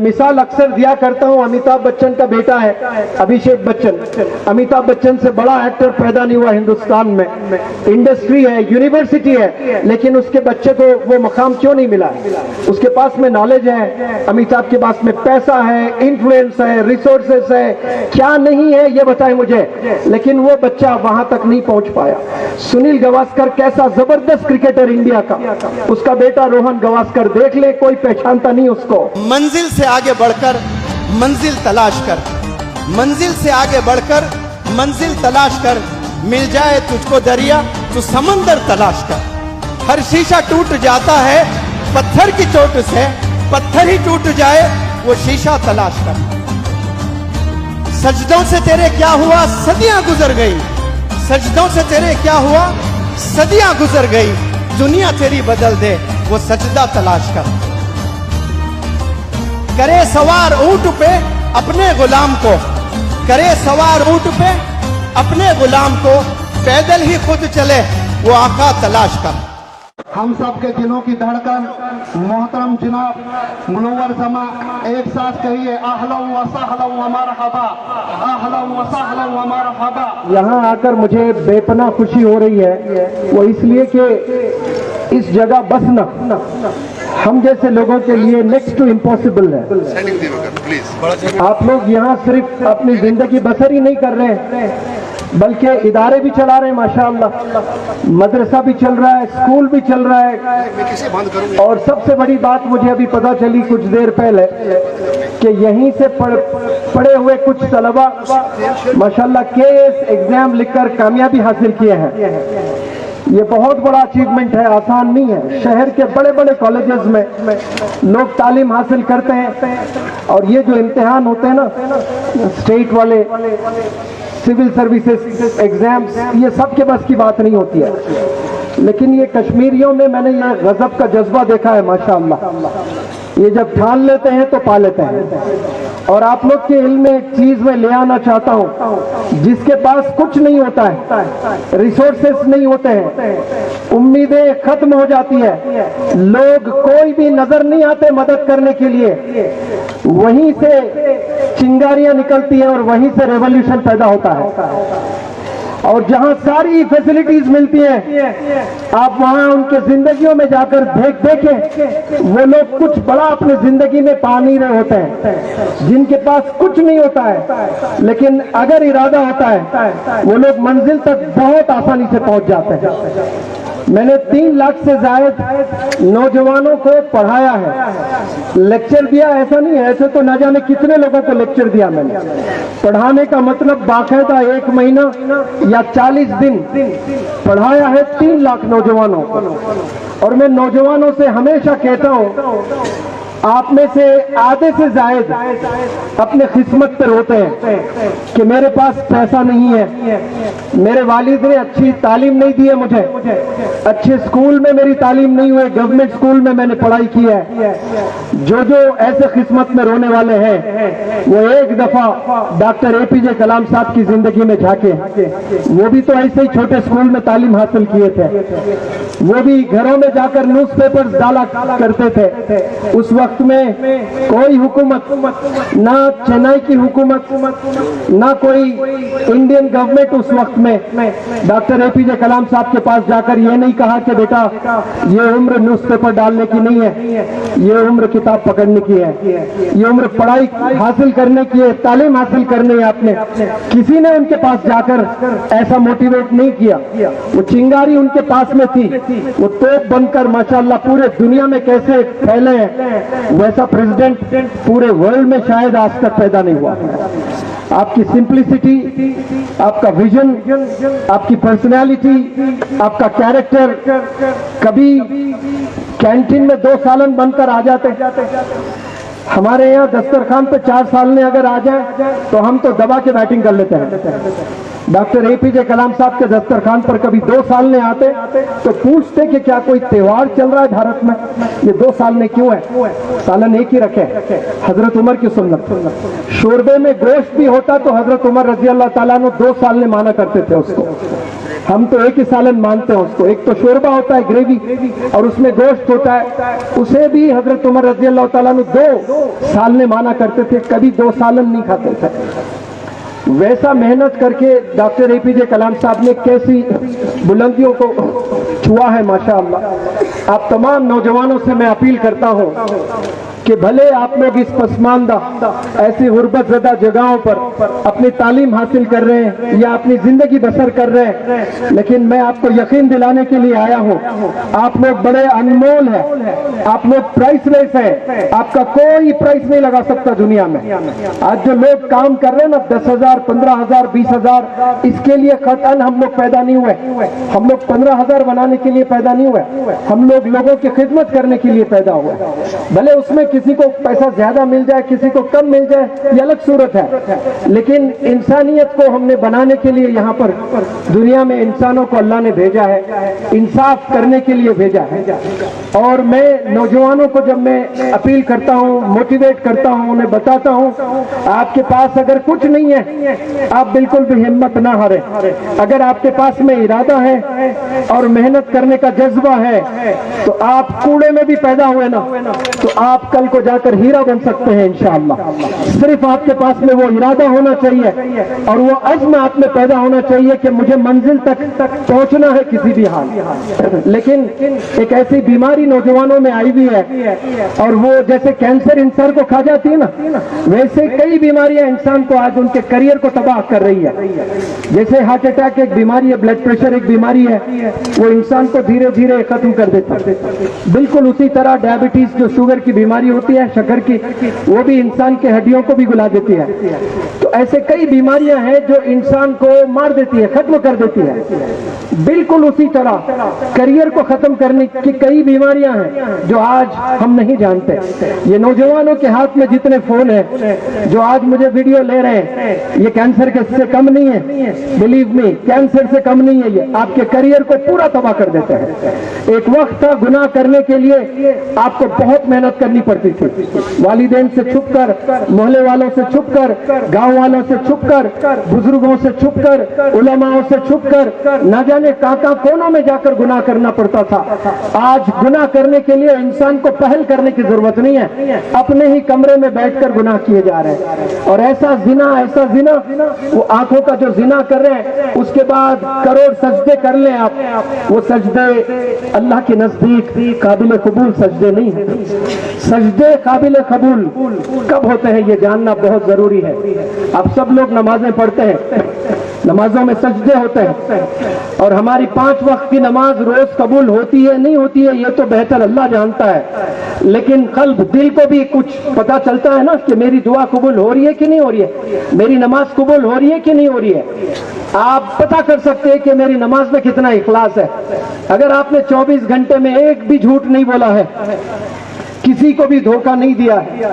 مثال اکثر دیا کرتا ہوں، امیتابھ بچن کا بیٹا ہے ابھیشیک بچن. امیتابھ بچن سے بڑا ایکٹر پیدا نہیں ہوا ہندوستان میں. انڈسٹری ہے، یونیورسٹی ہے، لیکن اس کے بچے کو وہ مقام کیوں نہیں ملا؟ اس کے پاس میں نالج ہے، امیتابھ کے پاس میں پیسہ ہے، انفلوئنس ہے، ریسورسز ہے، کیا نہیں ہے یہ بتائیں مجھے، لیکن وہ بچہ وہاں تک نہیں پہنچ پایا. سنیل گواسکر کیسا زبردست کرکٹر انڈیا کا، اس کا بیٹا روہن گواسکر دیکھ لے، کوئی پہچانتا نہیں اس کو. منزل سے آگے بڑھ کر منزل تلاش کر، منزل سے آگے بڑھ کر منزل تلاش کر، مل جائے تجھ کو دریا تو سمندر تلاش کر. ہر شیشہ ٹوٹ جاتا ہے پتھر کی چوٹ سے، پتھر ہی ٹوٹ جائے وہ شیشہ تلاش کر. سجدوں سے تیرے کیا ہوا صدیاں گزر گئی، سجدوں سے تیرے کیا ہوا صدیاں گزر گئی، دنیا تیری بدل دے وہ سجدہ تلاش کر. کرے سوار اونٹ پہ اپنے غلام کو، کرے سوار اونٹ پہ اپنے غلام کو، پیدل ہی خود چلے وہ آقا تلاش کر. ہم سب کے دلوں کی دھڑکن محترم جناب منور زماں، ایک ساتھ کہیے اہلا و سہلا و مرحبا، اہلا و سہلا و مرحبا. یہاں آ کر مجھے بے پناہ خوشی ہو رہی ہے، وہ اس لیے کہ اس جگہ بسنا ہم جیسے لوگوں کے لیے نیکسٹ ٹو امپاسبل ہے. آپ لوگ یہاں صرف اپنی زندگی بسر ہی نہیں کر رہے ہیں بلکہ ادارے بھی چلا رہے ہیں، ماشاءاللہ مدرسہ بھی چل رہا ہے، اسکول بھی چل رہا ہے. اور سب سے بڑی بات مجھے ابھی پتہ چلی کچھ دیر پہلے کہ یہیں سے پڑھے ہوئے کچھ طلبہ ماشاءاللہ KS ایگزام لکھ کر کامیابی حاصل کیے ہیں. یہ بہت بڑا اچیومنٹ ہے، آسان نہیں ہے. شہر کے بڑے بڑے کالجز میں لوگ تعلیم حاصل کرتے ہیں، اور یہ جو امتحان ہوتے ہیں نا اسٹیٹ والے، سول سروسز ایگزامز، یہ سب کے بس کی بات نہیں ہوتی ہے. لیکن یہ کشمیریوں میں میں نے یہ غضب کا جذبہ دیکھا ہے ماشاءاللہ. یہ جب ٹھان لیتے ہیں تو پا لیتے ہیں. اور آپ لوگ کے علم میں ایک چیز میں لے آنا چاہتا ہوں، جس کے پاس کچھ نہیں ہوتا ہے، ریسورسز نہیں ہوتے ہیں، امیدیں ختم ہو جاتی ہے، لوگ کوئی بھی نظر نہیں آتے مدد کرنے کے لیے، وہیں سے چنگاریاں نکلتی ہیں اور وہیں سے ریولوشن پیدا ہوتا ہے. اور جہاں ساری فیسلٹیز ملتی ہیں آپ وہاں ان کے زندگیوں میں جا کر دیکھیں، وہ لوگ کچھ بڑا اپنے زندگی میں پا نہیں رہے ہوتے ہیں، جن کے پاس کچھ نہیں ہوتا ہے لیکن اگر ارادہ ہوتا ہے وہ لوگ منزل تک بہت آسانی سے پہنچ جاتے ہیں. میں نے 3 لاکھ سے زائد نوجوانوں کو پڑھایا ہے، لیکچر دیا. ایسا نہیں ہے، ایسے تو نہ جانے کتنے لوگوں کو لیکچر دیا میں نے. پڑھانے کا مطلب باقاعدہ 1 مہینہ یا 40 دن پڑھایا ہے 3 لاکھ نوجوانوں کو. اور میں نوجوانوں سے ہمیشہ کہتا ہوں آپ میں سے آدھے سے زائد اپنے قسمت پر ہوتے ہیں کہ میرے پاس پیسہ نہیں ہے، میرے والد نے اچھی تعلیم نہیں دی ہے، مجھے اچھے اسکول میں میری تعلیم نہیں ہوئے، گورنمنٹ اسکول میں نے پڑھائی کی ہے. جو ایسے قسمت میں رونے والے ہیں وہ ایک دفعہ ڈاکٹر APJ کلام صاحب کی زندگی میں جھانکے. وہ بھی تو ایسے ہی چھوٹے اسکول میں تعلیم حاصل کیے تھے، وہ بھی گھروں میں جا کر نیوز پیپر ڈالا کرتے تھے. اس وقت میں کوئی حکومت، نہ چنئی کی حکومت، نہ کوئی انڈین گورنمنٹ اس وقت میں ڈاکٹر APJ کلام صاحب کے پاس جا کر یہ نہیں کہا کہ بیٹا یہ عمر نیوز پیپر ڈالنے کی نہیں ہے، یہ عمر کتاب پکڑنے کی ہے، یہ عمر پڑھائی حاصل کرنے کی ہے، تعلیم حاصل کرنے ہے. آپ نے کسی نے ان کے پاس جا کر ایسا موٹیویٹ نہیں کیا. وہ چنگاری ان کے پاس میں تھی، وہ توپ بن کر ماشاءاللہ پورے دنیا میں کیسے پھیلے ہیں، ویسا پریزیڈنٹ پورے ورلڈ میں شاید آج تک پیدا نہیں ہوا. آپ کی سمپلسٹی، آپ کا ویژن، آپ کی پرسنالٹی، آپ کا کیریکٹر. کبھی کینٹین میں 2 سالن بن کر آ جاتے، ہمارے یہاں دسترخوان پہ 4 سالنے اگر آ جائیں تو ہم تو دبا کے بیٹنگ کر لیتے ہیں. डॉक्टर एपीजे कलाम साहब के दस्तरखान पर कभी 2 सालने आते तो पूछते कि क्या कोई त्योहार चल रहा है भारत में, ये 2 सालने क्यों है, सालन एक ही रखे। हजरत उमर की सुन्नत, शोरबे में गोश्त भी होता तो हजरत उमर रजी अल्लाह ताला ने 2 सालने माना करते थे उसको। हम तो एक ही सालन मानते हैं उसको। एक तो शोरबा होता है ग्रेवी और उसमें गोश्त होता है, उसे भी हजरत उमर रजी अल्लाह ताला ने 2 सालने माना करते थे, कभी 2 सालन नहीं खाते थे। वैसा मेहनत करके डॉक्टर एपीजे कलाम साहब ने कैसी बुलंदियों को छुआ है माशाअल्लाह। आप तमाम नौजवानों से मैं अपील करता हूं कि भले आप लोग इस पसमानदा ऐसी गुर्बत ज़दा जगहों पर अपनी तालीम हासिल कर रहे हैं या अपनी जिंदगी बसर कर रहे हैं, लेकिन मैं आपको यकीन दिलाने के लिए आया हूं, आप लोग बड़े अनमोल हैं, आप लोग प्राइसलेस हैं, आपका कोई प्राइस नहीं लगा सकता दुनिया में। आज जो लोग काम कर रहे हैं ना 10,000, 15,000, 20,000, इसके लिए कतन हम लोग पैदा नहीं हुए। हम लोग 15,000 बनाने के लिए पैदा नहीं हुए, हम लोग लोगों की खिदमत करने के लिए पैदा हुए। भले उसमें किसी को पैसा ज्यादा मिल जाए, किसी को कम मिल जाए, ये अलग सूरत है, लेकिन इंसानियत को हमने बनाने के लिए यहाँ पर दुनिया में इंसानों को अल्लाह ने भेजा है, इंसाफ करने के लिए भेजा है। और मैं नौजवानों को जब मैं अपील करता हूँ, मोटिवेट करता हूँ, उन्हें बताता हूँ, आपके पास अगर कुछ नहीं है आप बिल्कुल भी हिम्मत ना हारे। अगर आपके पास में इरादा है और मेहनत करने का जज्बा है तो आप कूड़े में भी पैदा हुए ना तो आप कल को जाकर हीरा बन सकते हैं इंशाअल्लाह। सिर्फ आपके पास में वो इरादा होना चाहिए और वो अज़्म आप में पैदा होना चाहिए कि मुझे मंजिल तक पहुंचना है किसी भी हाल। लेकिन एक ऐसी बीमारी नौजवानों में आई हुई है और वो जैसे कैंसर इंसान को खा जाती है ना, वैसे कई बीमारियां इंसान को आज उनके करियर को तबाह कर रही है। जैसे हार्ट अटैक एक बीमारी है, ब्लड प्रेशर एक बीमारी है, वो इंसान को धीरे धीरे खत्म कर देता है। बिल्कुल उसी तरह डायबिटीज जो शुगर की बीमारी होती है, शक्कर की, वो भी इंसान के हड्डियों को भी गुला देती है। तो ऐसे कई बीमारियां हैं जो इंसान को मार देती है, खत्म कर देती है। बिल्कुल उसी तरह करियर को खत्म करने की कई बीमारियां हैं जो आज हम नहीं जानते। ये नौजवानों के हाथ में जितने फोन हैं जो आज मुझे वीडियो ले रहे हैं, ये कैंसर के से कम नहीं है, बिलीव मी, कैंसर से कम नहीं है। ये आपके करियर को पूरा तबाह कर देते हैं। एक वक्त था गुनाह करने के लिए आपको बहुत मेहनत करनी पड़ती थी, वालिदैन से छुपकर, मोहल्ले वालों से छुपकर, गांव वालों से छुपकर, बुजुर्गों से छुपकर, उलमाओं से छुपकर, न जाने कहां कोनों में जाकर गुनाह करना पड़ता था। आज गुनाह करने के लिए इंसान को पहल करने की जरूरत नहीं है, अपने ही कमरे में बैठकर गुनाह किए जा रहे हैं। और ऐसा जिना वो आंखों का जो जिना कर रहे हैं, उसके बाद करोड़ सजदे कर लें आप, वो सजदे अल्लाह के नजदीक काबिल कबूल सजदे नहीं है। सजदे काबिल कबूल कब होते हैं ये जानना बहुत जरूरी है। आप सब लोग नमाजें पढ़ते हैं, नमाजों में सजदे होते हैं और हमारी 5 वक्त की नमाज रोज कबूल होती है नहीं होती है ये तो बेहतर अल्लाह जानता है, लेकिन कल्ब दिल को भी कुछ पता चलता है ना कि मेरी दुआ कबूल हो रही है कि नहीं हो रही है, मेरी नमाज कबूल हो रही है कि नहीं हो रही है। आप पता कर सकते हैं कि मेरी नमाज में कितना इखलास है। अगर आपने 24 घंटे में एक भी झूठ नहीं बोला है, किसी को भी धोखा नहीं दिया है,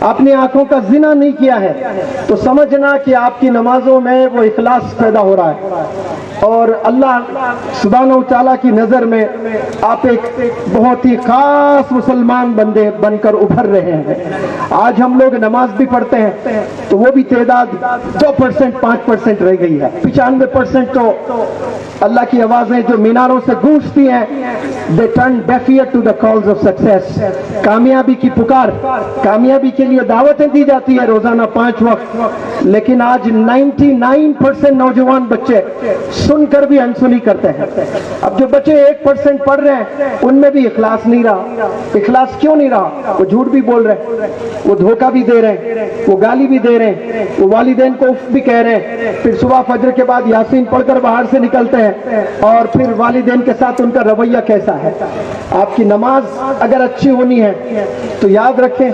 अपनी आंखों का जिना नहीं किया है, तो समझना कि आपकी नमाजों में वो इखलास पैदा हो रहा है और अल्लाह सुब्हानहू तआला की नजर में आप एक बहुत ही खास मुसलमान बंदे बनकर उभर रहे हैं। आज हम लोग नमाज भी पढ़ते हैं तो वो भी तादाद 2%, 5% रह गई है। 95% तो अल्लाह की आवाजें जो मीनारों से गूंजती हैं, they turn deaf ear to the calls of success. कामयाबी की पुकार, कामयाबी के लिए दावतें दी जाती है रोजाना 5 वक्त, लेकिन आज 99% नौजवान बच्चे सुनकर भी अनसुनी करते हैं। अब जो बच्चे 1% पढ़ रहे हैं उनमें भी इखलास नहीं रहा। इखलास क्यों नहीं रहा? वो झूठ भी बोल रहे हैं, वो धोखा भी दे रहे हैं, वो गाली भी दे रहे हैं, वो वालिदैन को उफ भी कह रहे हैं, फिर सुबह फजर के बाद यासीन पढ़कर बाहर से निकलते हैं और फिर वालिदैन के साथ उनका रवैया कैसा है। आपकी नमाज अगर अच्छी होनी है तो याद रखें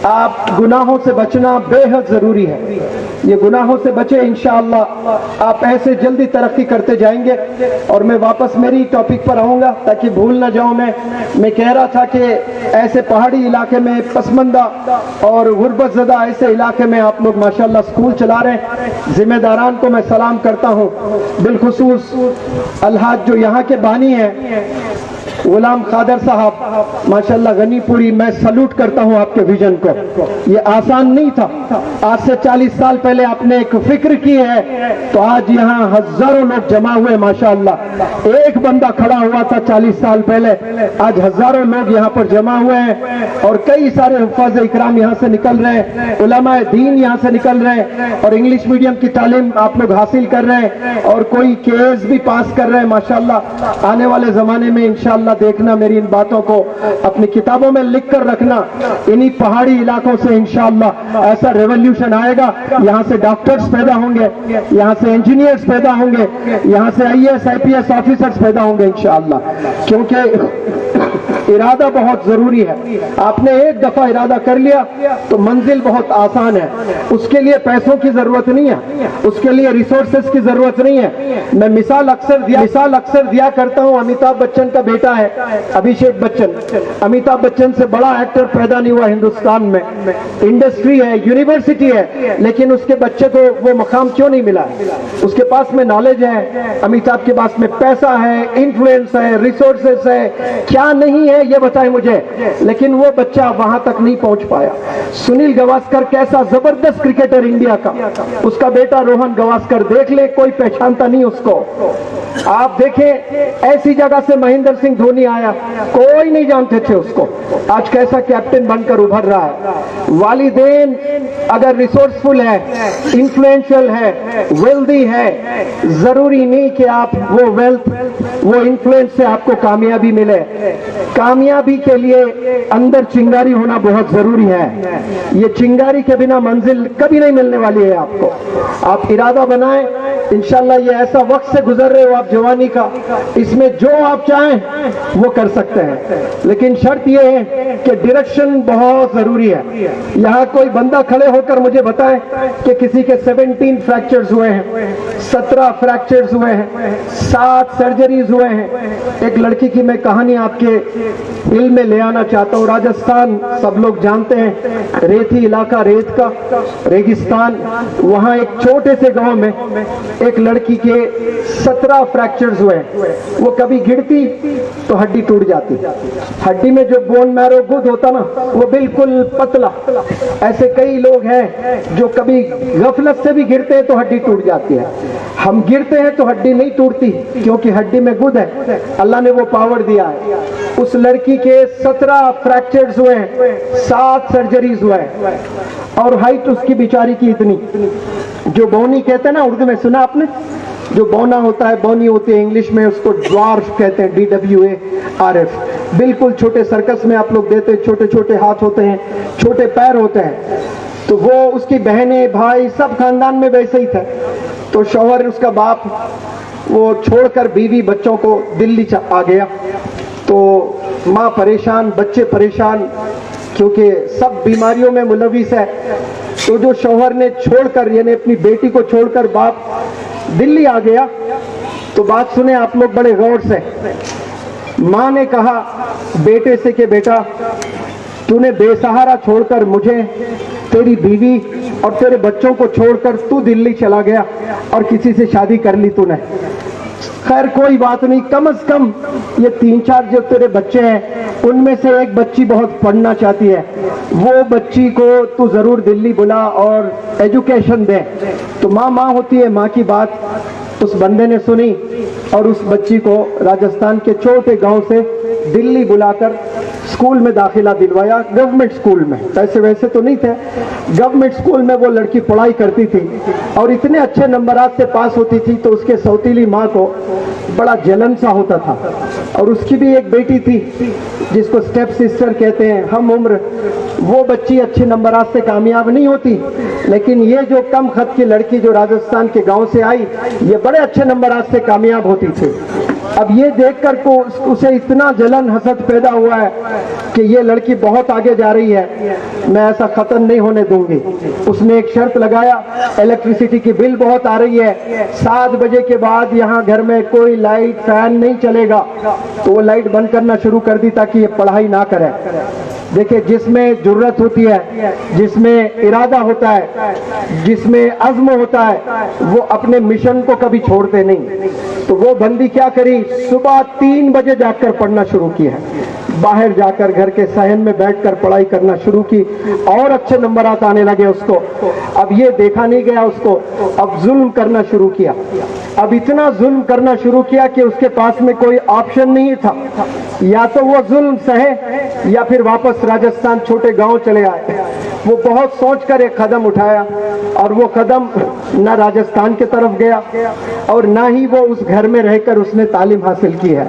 आप गुनाहों से बचना बेहद ज़रूरी है। ये गुनाहों से बचे इंशाअल्लाह आप ऐसे जल्दी तरक्की करते जाएंगे। और मैं वापस मेरी टॉपिक पर आऊँगा ताकि भूल ना जाऊँ। मैं कह रहा था कि ऐसे पहाड़ी इलाके में पसमंदा और गुर्बत ज़दा ऐसे इलाके में आप लोग माशाअल्लाह स्कूल चला रहे हैं। ज़िम्मेदारान को मैं सलाम करता हूँ, बिलखुसूस अलहाज जो यहाँ के बानी हैं गुलाम खादर साहब माशाअल्लाह गनीपुरी, मैं सल्यूट करता हूं आपके विजन को। ये आसान नहीं था। आज से 40 साल पहले आपने एक फिक्र की है तो आज यहाँ हजारों लोग जमा हुए माशाअल्लाह। एक बंदा खड़ा हुआ था 40 साल पहले, आज हजारों लोग यहाँ पर जमा हुए हैं और कई सारे हुफ़ाज़ इकराम यहाँ से निकल रहे हैं, उलमाए दीन यहाँ से निकल रहे हैं और इंग्लिश मीडियम की तालीम आप लोग हासिल कर रहे हैं और कोई केस भी पास कर रहे हैं माशाअल्लाह। आने वाले ज़माने में इंशाअल्लाह देखना, मेरी इन बातों को अपनी किताबों में लिख कर रखना। इन्हीं पहाड़ी इलाकों से इंशाअल्लाह ऐसा रेवोल्यूशन आएगा, यहाँ से डॉक्टर्स पैदा होंगे, यहाँ से इंजीनियर्स पैदा होंगे, यहाँ से IAS IPS ऑफिसर्स पैदा होंगे इंशाअल्लाह। क्योंकि इरादा बहुत जरूरी है। आपने एक दफा इरादा कर लिया तो मंजिल बहुत आसान है। उसके लिए पैसों की जरूरत नहीं है, उसके लिए रिसोर्सेज की जरूरत नहीं है। मैं मिसाल अक्सर दिया करता हूँ। अमिताभ बच्चन का बेटा है अभिषेक बच्चन। अमिताभ बच्चन से बड़ा एक्टर पैदा नहीं हुआ हिंदुस्तान में। इंडस्ट्री है, यूनिवर्सिटी है, लेकिन उसके बच्चे को वो मकाम क्यों नहीं मिला? उसके पास में नॉलेज है, अमिताभ के पास में पैसा है, इन्फ्लुएंस है, रिसोर्सेस है, क्या नहीं है ये बताएं मुझे, लेकिन वो बच्चा वहां तक नहीं पहुंच पाया। सुनील गावस्कर कैसा जबरदस्त क्रिकेटर इंडिया का, उसका बेटा रोहन गावस्कर देख ले, कोई पहचानता नहीं उसको। आप देखें ऐसी जगह से महेंद्र सिंह धोनी आया, कोई नहीं जानते थे उसको, आज कैसा कैप्टन बनकर उभर रहा है। वालिदैन अगर रिसोर्सफुल है, इन्फ्लुएंशियल है, वेल्दी है, जरूरी नहीं कि आप वो वेल्थ वो इन्फ्लुएंस से आपको कामयाबी मिले। कामयाबी के लिए अंदर चिंगारी होना बहुत जरूरी है। ये चिंगारी के बिना मंजिल कभी नहीं मिलने वाली है आपको। आप इरादा बनाएं, इंशाल्लाह ये ऐसा वक्त से गुजर रहे हो आप जवानी का, इसमें जो आप चाहें वो कर सकते हैं, लेकिन शर्त ये है कि डायरेक्शन बहुत जरूरी है। यहाँ कोई बंदा खड़े होकर मुझे बताए कि किसी के 17 फ्रैक्चर्स हुए हैं, 17 फ्रैक्चर्स हुए हैं, 7 सर्जरीज हुए हैं। एक लड़की की मैं कहानी आपके इल्म में ले आना चाहता हूँ। राजस्थान सब लोग जानते हैं, रेती इलाका, रेत का रेगिस्तान, वहाँ एक छोटे से गांव में एक लड़की के 17 फ्रैक्चर्स हुए। वो कभी गिरती तो हड्डी टूट जाती, हड्डी में जो बोन मैरो गुद होता ना वो बिल्कुल पतला। ऐसे कई लोग हैं जो कभी गफलत से भी गिरते हैं तो हड्डी टूट जाती है। हम गिरते हैं तो हड्डी नहीं टूटती क्योंकि हड्डी में गुद है, अल्लाह ने वो पावर दिया है। उस लड़की के 17 फ्रैक्चर्स हुए हैं, 7 सर्जरीज हुए हैं और हाइट उसकी बेचारी की इतनी, जो बोनी कहते हैं ना उर्दू में, सुना आपने? जो बौना होता है, बौनी होती है इंग्लिश में, उसको ड्वार्फ कहते हैं, DWARF। बिल्कुल छोटे सर्कस में आप लोग देते हैं, छोटे छोटे हाथ होते हैं, छोटे पैर होते हैं। तो वो उसकी बहनें भाई सब खानदान में वैसे ही थे। तो शौहर उसका बाप वो छोड़कर बीवी बच्चों को दिल्ली आ गया। तो माँ परेशान, बच्चे परेशान, क्योंकि सब बीमारियों में मुलविस है। तो जो शौहर ने छोड़कर, यानी अपनी बेटी को छोड़कर बाप दिल्ली आ गया, तो बात सुने आप लोग बड़े गौर से। माँ ने कहा बेटे से कि बेटा तूने बेसहारा छोड़कर मुझे, तेरी बीवी और तेरे बच्चों को छोड़कर तू दिल्ली चला गया और किसी से शादी कर ली तूने। खैर कोई बात नहीं, कम से कम ये 3-4 जो तेरे बच्चे हैं उनमें से एक बच्ची बहुत पढ़ना चाहती है, वो बच्ची को तू जरूर दिल्ली बुला और एजुकेशन दे। तो माँ होती है, माँ की बात उस बंदे ने सुनी और उस बच्ची को राजस्थान के छोटे गांव से दिल्ली बुलाकर स्कूल में दाखिला दिलवाया, गवर्नमेंट स्कूल में। पैसे वैसे तो नहीं थे, गवर्नमेंट स्कूल में वो लड़की पढ़ाई करती थी और इतने अच्छे नंबरात से पास होती थी तो उसके सौतीली माँ को बड़ा जलन सा होता था। और उसकी भी एक बेटी थी जिसको स्टेप सिस्टर कहते हैं, हम उम्र। वो बच्ची अच्छे नंबरात से कामयाब नहीं होती, लेकिन ये जो कम खत की लड़की जो राजस्थान के गांव से आई, ये बड़े अच्छे नंबरात से कामयाब होती थी। अब ये देखकर को उसे इतना जलन हसद पैदा हुआ है कि ये लड़की बहुत आगे जा रही है, मैं ऐसा खत्म नहीं होने दूंगी। उसने एक शर्त लगाया, इलेक्ट्रिसिटी की बिल बहुत आ रही है, 7 बजे के बाद यहाँ घर में कोई लाइट फैन नहीं चलेगा, तो वो लाइट बंद करना शुरू कर दी ताकि ये पढ़ाई ना करे। देखिए, जिसमें जुर्रत होती है, जिसमें इरादा होता है, जिसमें अज़्म होता है, वो अपने मिशन को कभी छोड़ते नहीं। तो वो बंदी क्या करी, सुबह 3 बजे जाकर पढ़ना शुरू किया है, बाहर जाकर घर के सहन में बैठकर पढ़ाई करना शुरू की और अच्छे नंबरात आने लगे उसको। अब ये देखा नहीं गया उसको, अब जुल्म करना शुरू किया। अब इतना जुल्म करना शुरू किया कि उसके पास में कोई ऑप्शन नहीं था, या तो वो जुल्म सहे या फिर वापस राजस्थान छोटे गांव चले आए। वो बहुत सोचकर एक कदम उठाया और वो कदम ना राजस्थान की तरफ गया और ना ही वो उस घर में रहकर उसने तालीम हासिल की है।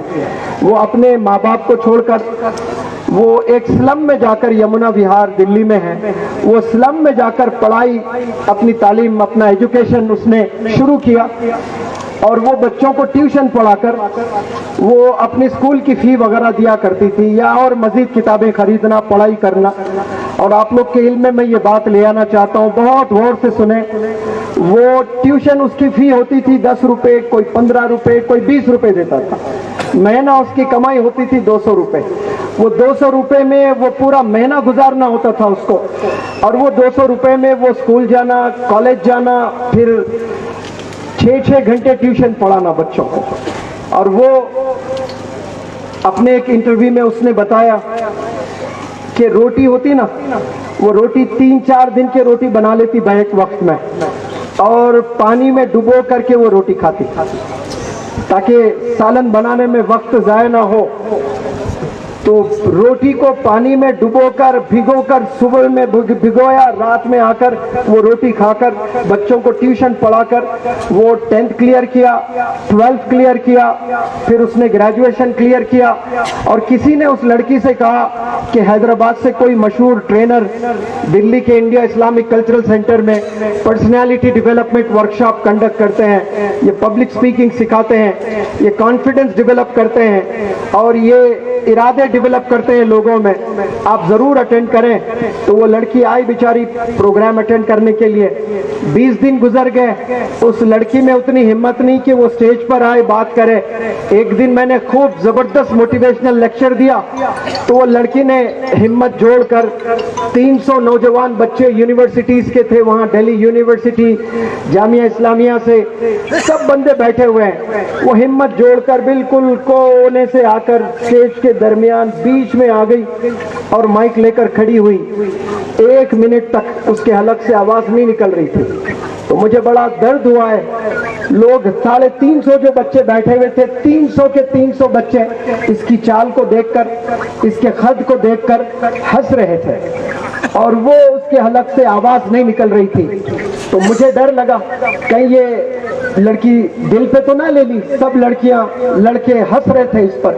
वो अपने माँ बाप को छोड़कर वो एक स्लम में जाकर, यमुना विहार दिल्ली में है, वो स्लम में जाकर पढ़ाई, अपनी तालीम, अपना एजुकेशन उसने शुरू किया। और वो बच्चों को ट्यूशन पढ़ाकर वो अपनी स्कूल की फी वगैरह दिया करती थी, या और मजीद किताबें खरीदना, पढ़ाई करना। और आप लोग के इल्म में मैं ये बात ले आना चाहता हूँ, बहुत गौर से सुने। वो ट्यूशन, उसकी फी होती थी 10 रुपए, कोई 15 रुपए, कोई 20 रुपए देता था। महीना उसकी कमाई होती थी 200 रुपए। वो 200 रुपए में वो पूरा महीना गुजारना होता था उसको, और वो 200 रुपए में वो स्कूल जाना, कॉलेज जाना, फिर 6-6 घंटे ट्यूशन पढ़ाना बच्चों को। और वो अपने एक इंटरव्यू में उसने बताया कि रोटी होती ना, वो रोटी 3-4 दिन की रोटी बना लेती बैक वक्त में, और पानी में डुबो करके वो रोटी खाती ताकि सालन बनाने में वक्त ज़ाया ना हो। तो रोटी को पानी में डुबोकर, भिगोकर, सुबह में भिगोया, रात में आकर वो रोटी खाकर बच्चों को ट्यूशन पढ़ाकर वो 10th क्लियर किया, 12th क्लियर किया, फिर उसने ग्रेजुएशन क्लियर किया। और किसी ने उस लड़की से कहा कि हैदराबाद से कोई मशहूर ट्रेनर दिल्ली के इंडिया इस्लामिक कल्चरल सेंटर में पर्सनैलिटी डेवलपमेंट वर्कशॉप कंडक्ट करते हैं, ये पब्लिक स्पीकिंग सिखाते हैं, ये कॉन्फिडेंस डेवलप करते हैं और ये इरादे डेवलप करते हैं लोगों में, आप जरूर अटेंड करें। तो वो लड़की आई बेचारी प्रोग्राम अटेंड करने के लिए। 20 दिन गुजर गए, उस लड़की में उतनी हिम्मत नहीं कि वो स्टेज पर आए, बात करे। एक दिन मैंने खूब जबरदस्त मोटिवेशनल लेक्चर दिया, तो वो लड़की ने हिम्मत जोड़कर 300 नौजवान बच्चे यूनिवर्सिटीज के थे वहाँ, दिल्ली यूनिवर्सिटी, जामिया इस्लामिया से सब बंदे बैठे हुए हैं। वो हिम्मत जोड़कर बिल्कुल कोने से आकर स्टेज के दरमियान बीच में आ गई और माइक लेकर खड़ी हुई। 1 मिनट तक उसके हलक से आवाज नहीं निकल रही थी। तो मुझे बड़ा दर्द हुआ है। लोग 350 जो बच्चे बैठे हुए थे, 300 के 300 बच्चे इसकी चाल को देखकर, इसके खद को देखकर हंस रहे थे और वो उसके हलक से आवाज नहीं निकल रही थी। तो मुझे डर लगा कहीं ये लड़की दिल पे तो ना ले ली। सब लड़कियां, लड़के हंस रहे थे इस पर।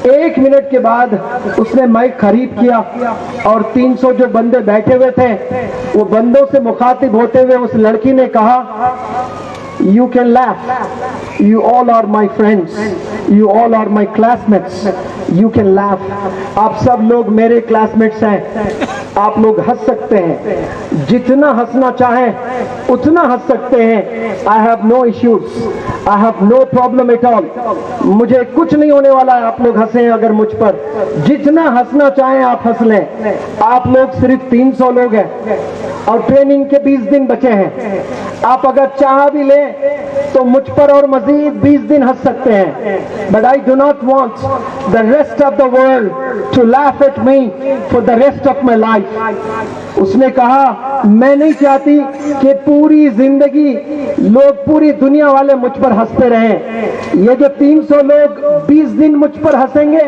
1 मिनट के बाद उसने माइक खरीद किया और 300 जो बंदे बैठे हुए थे, वो बंदों से मुखातिब होते हुए उस लड़की ने कहा, You can laugh. You all are my friends. You all are my classmates. You can laugh. आप सब लोग मेरे क्लासमेट्स हैं, आप लोग हंस सकते हैं, जितना हंसना चाहें उतना हंस सकते हैं। I have no issues. I have no problem at all. मुझे कुछ नहीं होने वाला है, आप लोग हंसें अगर मुझ पर, जितना हंसना चाहें आप हंस लें। आप लोग सिर्फ 300 लोग हैं और ट्रेनिंग के 20 दिन बचे हैं। आप अगर चाह भी लें तो मुझ पर और मजीद 20 दिन हंस सकते हैं। But I do not want the rest of the world to laugh at me for the rest of my life. उसने कहा, मैं नहीं चाहती कि पूरी जिंदगी लोग, पूरी दुनिया वाले मुझ पर हंसते रहें। ये जो 300 लोग 20 दिन मुझ पर हंसेंगे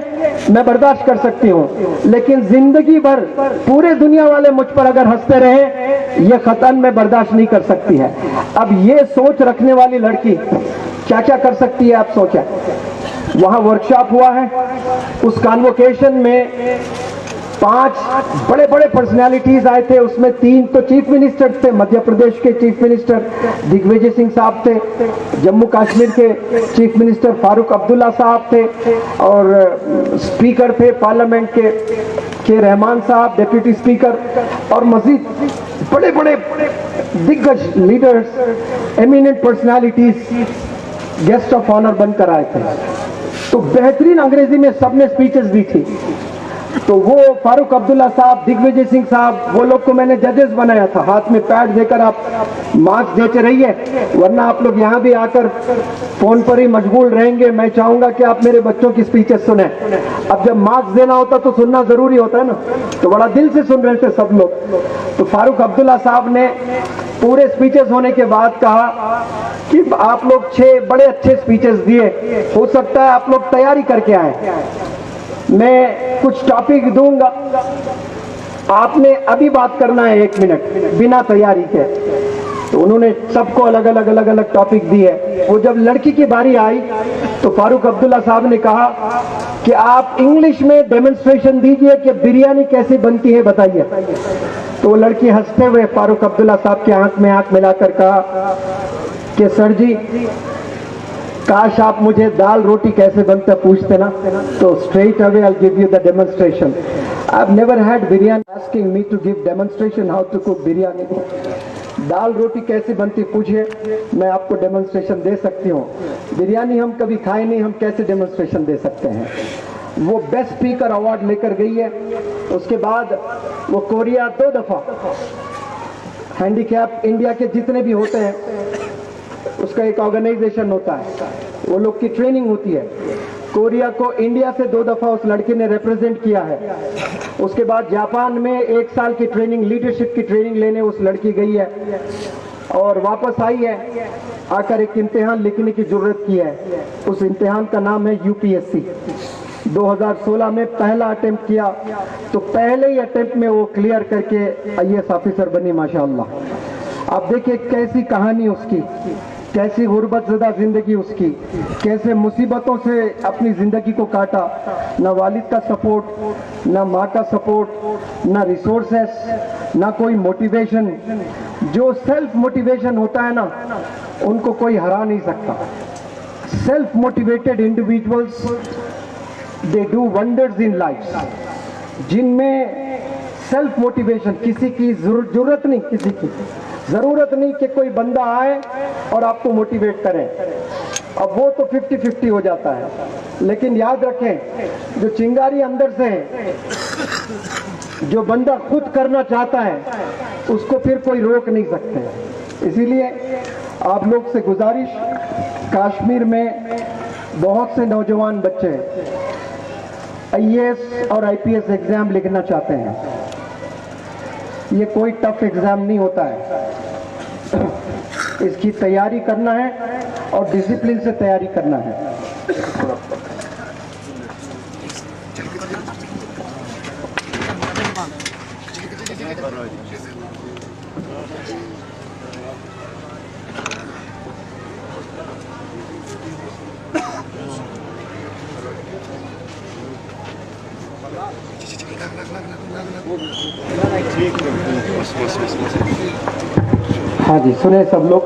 मैं बर्दाश्त कर सकती हूँ, लेकिन जिंदगी भर पूरे दुनिया वाले मुझ पर अगर हंसते रहे, ये खतन मैं बर्दाश्त नहीं कर सकती है। अब ये सोच रखने वाली लड़की क्या क्या कर सकती है, आप सोचें। वहां वर्कशॉप हुआ है, उस कॉन्वोकेशन में 5 बड़े बड़े पर्सनालिटीज आए थे, उसमें 3 तो चीफ मिनिस्टर थे। मध्य प्रदेश के चीफ मिनिस्टर दिग्विजय सिंह साहब थे, जम्मू कश्मीर के चीफ मिनिस्टर फारूक अब्दुल्ला साहब थे, और स्पीकर थे पार्लियामेंट के रहमान साहब, डिप्टी स्पीकर, और मजीद बड़े बड़े दिग्गज leaders, eminent personalities guest of honour बनकर आए थे। तो बेहतरीन अंग्रेजी में सबने स्पीचेस दी थी। तो वो फारूक अब्दुल्ला साहब, दिग्विजय सिंह साहब, वो लोग को मैंने जजेस बनाया था। हाथ में पैड देकर आप मार्क्स देते रहिए, वरना आप लोग यहाँ भी आकर फोन पर ही मशगूल रहेंगे। मैं चाहूंगा कि आप मेरे बच्चों की स्पीचेस सुने। अब जब मार्क्स देना होता तो सुनना जरूरी होता है ना, तो बड़ा दिल से सुन रहे थे सब लोग। तो फारूक अब्दुल्ला साहब ने पूरे स्पीचेस होने के बाद कहा कि आप लोग 6 बड़े अच्छे स्पीचेस दिए, हो सकता है आप लोग तैयारी करके आए। मैं कुछ टॉपिक दूंगा, आपने अभी बात करना है 1 मिनट बिना तैयारी के। तो उन्होंने सबको अलग अलग टॉपिक दिए। वो जब लड़की की बारी आई तो फारूक अब्दुल्ला साहब ने कहा कि आप इंग्लिश में डेमोन्स्ट्रेशन दीजिए कि बिरयानी कैसे बनती है, बताइए। तो वो लड़की हंसते हुए फारूक अब्दुल्ला साहब के आंख में आंख मिलाकर कहा कि सर जी, काश आप मुझे दाल रोटी कैसे बनता पूछते ना, तो straight away I'll give you the demonstration. I've never had biryani, asking me to give demonstration how to cook biryani. दाल रोटी कैसे बनती पूछिए, मैं आपको डेमोन्स्ट्रेशन दे सकती हूँ। बिरयानी हम कभी खाए नहीं, हम कैसे डेमोन्स्ट्रेशन दे सकते हैं। वो बेस्ट स्पीकर अवार्ड लेकर गई है। उसके बाद वो कोरिया 2 दफा, हैंडीकैप इंडिया के जितने भी होते हैं उसका एक ऑर्गेनाइजेशन होता है, वो लोग की ट्रेनिंग होती है। कोरिया को इंडिया से 2 दफा उस लड़के ने रिप्रेजेंट किया है। उसके बाद जापान में 1 साल की ट्रेनिंग, लीडरशिप की ट्रेनिंग लेने उस लड़की गई है और वापस आई है, आकर एक इम्तिहान लिखने की जरूरत की है। उस इम्तिहान का नाम है यूपीएससी। 2016 में पहला अटेम्प्ट किया, तो पहले ही अटेम्प्ट में वो क्लियर करके आईएएस ऑफिसर बनी माशाअल्लाह। आप देखिए कैसी कहानी उसकी, कैसी गुर्बतज़दा जिंदगी उसकी, कैसे मुसीबतों से अपनी जिंदगी को काटा। ना वालिद का सपोर्ट, ना माँ का सपोर्ट, ना रिसोर्सेस, ना कोई मोटिवेशन। जो सेल्फ मोटिवेशन होता है ना, उनको कोई हरा नहीं सकता। Self motivated individuals they do wonders in life. जिनमें सेल्फ मोटिवेशन, किसी की जरूरत नहीं, किसी की जरूरत नहीं कि कोई बंदा आए और आपको मोटिवेट करे। अब वो तो 50-50 हो जाता है, लेकिन याद रखें जो चिंगारी अंदर से है, जो बंदा खुद करना चाहता है उसको फिर कोई रोक नहीं सकते। इसीलिए आप लोग से गुजारिश, कश्मीर में बहुत से नौजवान बच्चे आईएएस और आईपीएस एग्जाम लिखना चाहते हैं। ये कोई टफ एग्जाम नहीं होता है, इसकी तैयारी करना है और डिसिप्लिन से तैयारी करना है। हाँ जी, सुने सब लोग।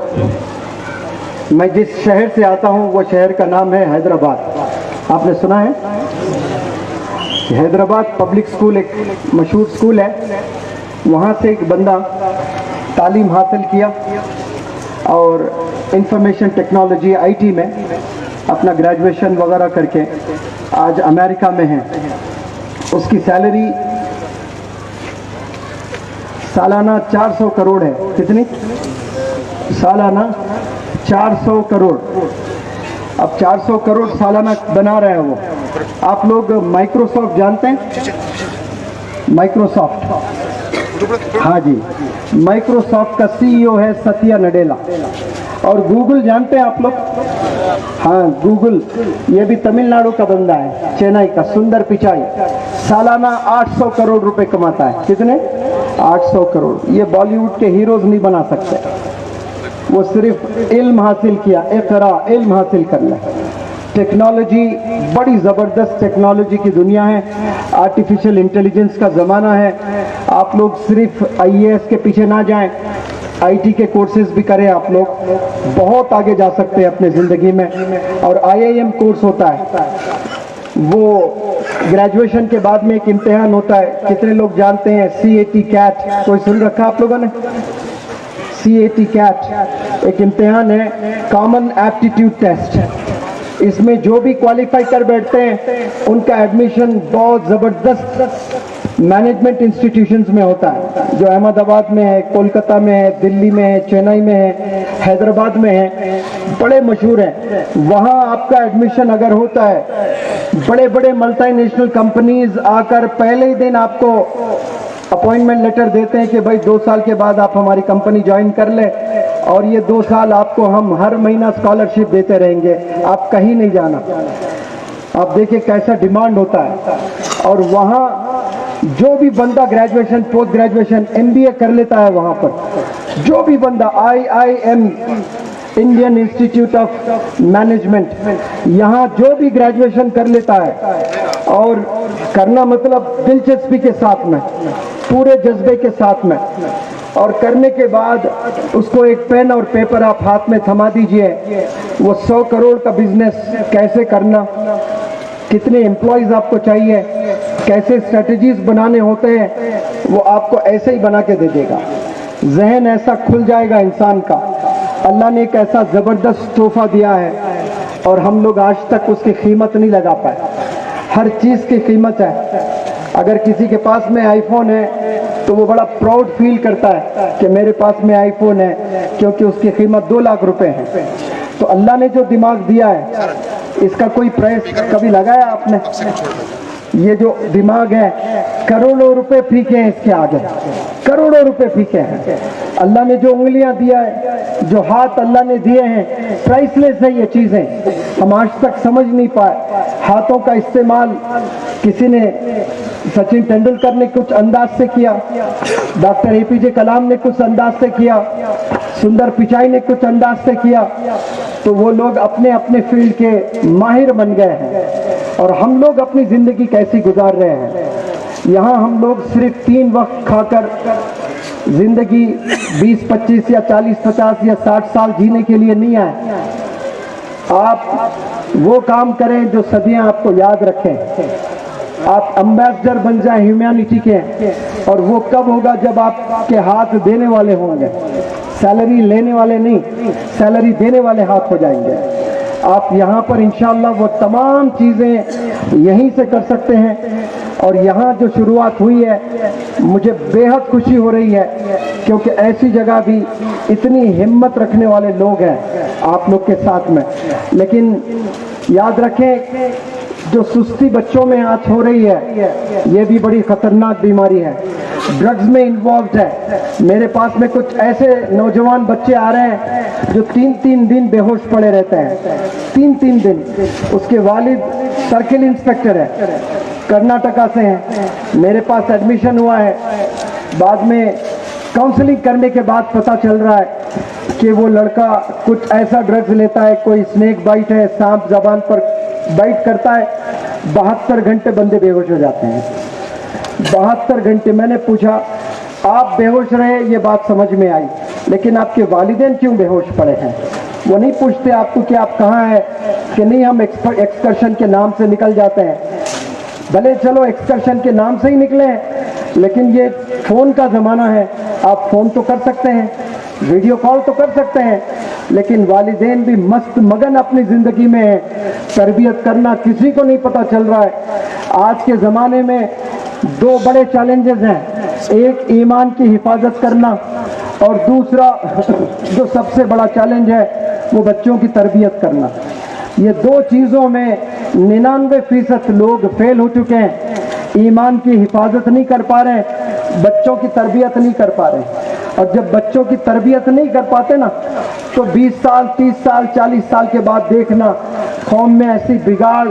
मैं जिस शहर से आता हूँ वो शहर का नाम है हैदराबाद। आपने सुना है? हैदराबाद पब्लिक स्कूल एक मशहूर स्कूल है। वहाँ से एक बंदा तालीम हासिल किया और इंफॉर्मेशन टेक्नोलॉजी आईटी में अपना ग्रेजुएशन वगैरह करके आज अमेरिका में है। उसकी सैलरी सालाना 400 करोड़ है। कितनी? सालाना 400 करोड़। अब 400 करोड़ सालाना बना रहे हैं वो। आप लोग माइक्रोसॉफ्ट जानते हैं? माइक्रोसॉफ्ट, हाँ जी, माइक्रोसॉफ्ट का सीईओ है सत्या नडेला। और गूगल जानते हैं आप लोग? हाँ, गूगल, ये भी तमिलनाडु का बंदा है, चेन्नई का, सुंदर पिचाई। सालाना 800 करोड़ रुपए कमाता है। कितने? 800 करोड़। ये बॉलीवुड के हीरोज नहीं बना सकते। वो सिर्फ इल्म हासिल किया, इकरा, इल्म हासिल करना। टेक्नोलॉजी बड़ी ज़बरदस्त टेक्नोलॉजी की दुनिया है, आर्टिफिशियल इंटेलिजेंस का ज़माना है। आप लोग सिर्फ IAS के पीछे ना जाएं, IT के कोर्सेज भी करें। आप लोग बहुत आगे जा सकते हैं अपने ज़िंदगी में। और IIM कोर्स होता है, वो ग्रेजुएशन के बाद में एक इम्तिहान होता है। कितने लोग जानते हैं CAT कैट? कोई सुन रखा आप लोगों ने? CAT कैट एक इम्तिहान है, कॉमन एप्टीट्यूड टेस्ट। इसमें जो भी क्वालिफाई कर बैठते हैं उनका एडमिशन बहुत ज़बरदस्त मैनेजमेंट इंस्टीट्यूशंस में होता है, जो अहमदाबाद में है, कोलकाता में है, दिल्ली में है, चेन्नई में है, हैदराबाद में है, बड़े मशहूर हैं। वहाँ आपका एडमिशन अगर होता है, बड़े बड़े मल्टीनेशनल कंपनीज आकर पहले ही दिन आपको अपॉइंटमेंट लेटर देते हैं कि भाई 2 साल के बाद आप हमारी कंपनी ज्वाइन कर ले, और ये 2 साल आपको हम हर महीना स्कॉलरशिप देते रहेंगे, आप कहीं नहीं जाना। आप देखिए कैसा डिमांड होता है। और वहाँ जो भी बंदा ग्रेजुएशन, पोस्ट ग्रेजुएशन, MBA कर लेता है, वहाँ पर जो भी बंदा IIM, Indian institute of management, यहाँ जो भी ग्रेजुएशन कर लेता है, और करना मतलब दिलचस्पी के साथ में, पूरे जज्बे के साथ में, और करने के बाद उसको एक पेन और पेपर आप हाथ में थमा दीजिए। वो 100 करोड़ का बिजनेस कैसे करना, कितने एम्प्लॉयज आपको चाहिए, कैसे स्ट्रेटजीज बनाने होते हैं, वो आपको ऐसे ही बना के दे देगा। जहन ऐसा खुल जाएगा इंसान का। अल्लाह ने एक ऐसा ज़बरदस्त तोहफा दिया है, और हम लोग आज तक उसकी कीमत नहीं लगा पाए। हर चीज़ की कीमत है। अगर किसी के पास में आईफोन है तो वो बड़ा प्राउड फील करता है कि मेरे पास में आईफोन है, क्योंकि उसकी कीमत 2 लाख रुपए है। तो अल्लाह ने जो दिमाग दिया है, इसका कोई प्राइस कभी लगाया आपने? ये जो दिमाग है, करोड़ों रुपए फीके हैं इसके आगे, करोड़ों रुपए फीके हैं। अल्लाह ने जो उंगलियां दिया है, जो हाथ अल्लाह ने दिए हैं, प्राइसलेस है ये चीज़ें। हम आज तक समझ नहीं पाए। हाथों का इस्तेमाल किसी ने, सचिन तेंदुलकर ने कुछ अंदाज से किया, डॉक्टर APJ कलाम ने कुछ अंदाज से किया, सुंदर पिचाई ने कुछ अंदाज से किया, तो वो लोग अपने अपने फील्ड के माहिर बन गए हैं। और हम लोग अपनी ज़िंदगी कैसी गुजार रहे हैं? यहाँ हम लोग सिर्फ 3 वक्त खाकर ज़िंदगी 20, 25 या 40, 50 या 60 साल जीने के लिए नहीं आए। आप वो काम करें जो सदियां आपको याद रखें। आप एम्बेसडर बन जाएं ह्यूमैनिटी के, और वो कब होगा? जब आपके हाथ देने वाले होंगे, सैलरी लेने वाले नहीं, सैलरी देने वाले हाथ हो जाएंगे। आप यहाँ पर इंशाअल्लाह वो तमाम चीज़ें यहीं से कर सकते हैं। और यहाँ जो शुरुआत हुई है, मुझे बेहद खुशी हो रही है, क्योंकि ऐसी जगह भी इतनी हिम्मत रखने वाले लोग हैं आप लोग के साथ में। लेकिन याद रखें, जो सुस्ती बच्चों में आज हो रही है, ये भी बड़ी खतरनाक बीमारी है, ड्रग्स में इन्वॉल्व है। मेरे पास में कुछ ऐसे नौजवान बच्चे आ रहे हैं जो 3-3 दिन बेहोश पड़े रहते हैं, 3-3 दिन। उसके वालिद सर्किल इंस्पेक्टर है, कर्नाटका से हैं। मेरे पास एडमिशन हुआ है, बाद में काउंसलिंग करने के बाद पता चल रहा है कि वो लड़का कुछ ऐसा ड्रग्स लेता है, कोई स्नेक बाइट है, सांप जबान पर बाइट करता है, 72 घंटे बंदे बेहोश हो जाते हैं। 72 घंटे। मैंने पूछा, आप बेहोश रहे ये बात समझ में आई, लेकिन आपके वालिदैन क्यों बेहोश पड़े हैं? वो नहीं पूछते आपको कि आप कहाँ हैं, कि नहीं हम एक्सकर्शन के नाम से निकल जाते हैं। भले चलो एक्सकर्शन के नाम से ही निकले हैं, लेकिन ये फ़ोन का ज़माना है, आप फ़ोन तो कर सकते हैं, वीडियो कॉल तो कर सकते हैं, लेकिन वालिदैन भी मस्त मगन अपनी ज़िंदगी में है। तरबियत करना किसी को नहीं पता चल रहा है। आज के ज़माने में 2 बड़े चैलेंजेस हैं, एक ईमान की हिफाजत करना, और दूसरा जो सबसे बड़ा चैलेंज है वो बच्चों की तरबियत करना। ये 2 चीज़ों में 99% लोग फेल हो चुके हैं। ईमान की हिफाजत नहीं कर पा रहे, बच्चों की तरबियत नहीं कर पा रहे। और जब बच्चों की तरबियत नहीं कर पाते ना, तो 20 साल, 30 साल, 40 साल के बाद देखना कौम में ऐसी बिगाड़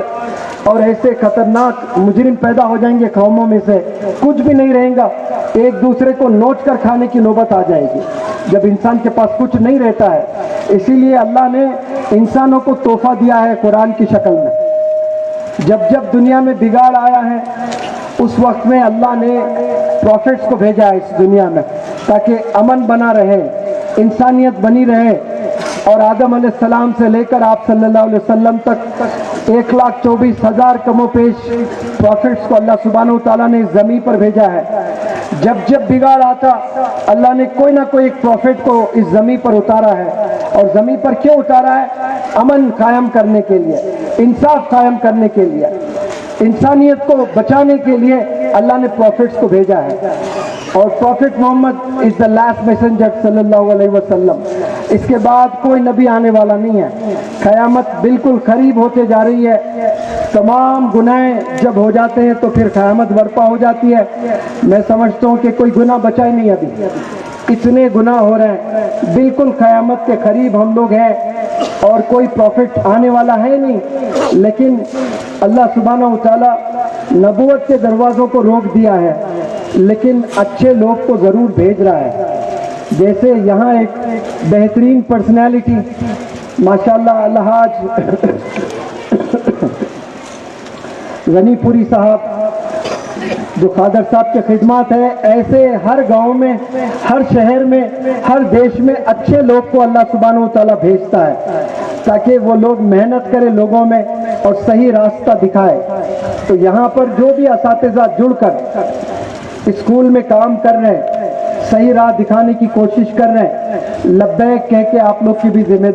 और ऐसे खतरनाक मुजरिम पैदा हो जाएंगे, कौमों में से कुछ भी नहीं रहेगा, एक दूसरे को नोच कर खाने की नौबत आ जाएगी जब इंसान के पास कुछ नहीं रहता है। इसीलिए अल्लाह ने इंसानों को तोहफा दिया है कुरान की शक्ल में। जब जब दुनिया में बिगाड़ आया है उस वक्त में अल्लाह ने प्रॉफिट्स को भेजा है इस दुनिया में ताकि अमन बना रहे, इंसानियत बनी रहे। और आदम अलैहिस्सलाम से लेकर आप सल्लल्लाहु अलैहि वसल्लम तक 1,24,000 कमो पेश प्रॉफिट्स को अल्लाह सुब्हानहू तआला ने इस ज़मीन पर भेजा है। जब जब बिगाड़ आता अल्लाह ने कोई ना कोई एक प्रॉफिट को इस ज़मीन पर उतारा है। और ज़मीन पर क्यों उतारा है? अमन कायम करने के लिए, इंसाफ कायम करने के लिए, इंसानियत को बचाने के लिए अल्लाह ने प्रॉफिट्स को भेजा है। और prophet Muhammad is the last messenger सल्लल्लाहु अलैहि वसल्लम। इसके बाद कोई नबी आने वाला नहीं है। क़यामत बिल्कुल करीब होते जा रही है। तमाम गुनाह जब हो जाते हैं तो फिर क़यामत बर्पा हो जाती है। मैं समझता हूँ कि कोई गुनाह बचा ही नहीं अभी, इतने गुनाह हो रहे हैं। बिल्कुल क़यामत के करीब हम लोग हैं और कोई प्रॉफिट आने वाला है नहीं। लेकिन अल्लाह सुब्हानहू तआला नबूवत के दरवाज़ों को रोक दिया है, लेकिन अच्छे लोग को ज़रूर भेज रहा है। जैसे यहाँ एक बेहतरीन पर्सनैलिटी माशाअल्लाह अलहाज गनीपुरी साहब जो खादर साहब के खिदमत है, ऐसे हर गांव में, हर शहर में, हर देश में अच्छे लोग को अल्लाह सुब्हानहू तआला भेजता है ताकि वो लोग मेहनत करें लोगों में और सही रास्ता दिखाए। तो यहाँ पर जो भी असातिज़ा जुड़कर स्कूल में काम कर रहे हैं, सही राह दिखाने की कोशिश कर रहे हैं, लब्बैक कह के आप लोग की भी जिम्मेदारी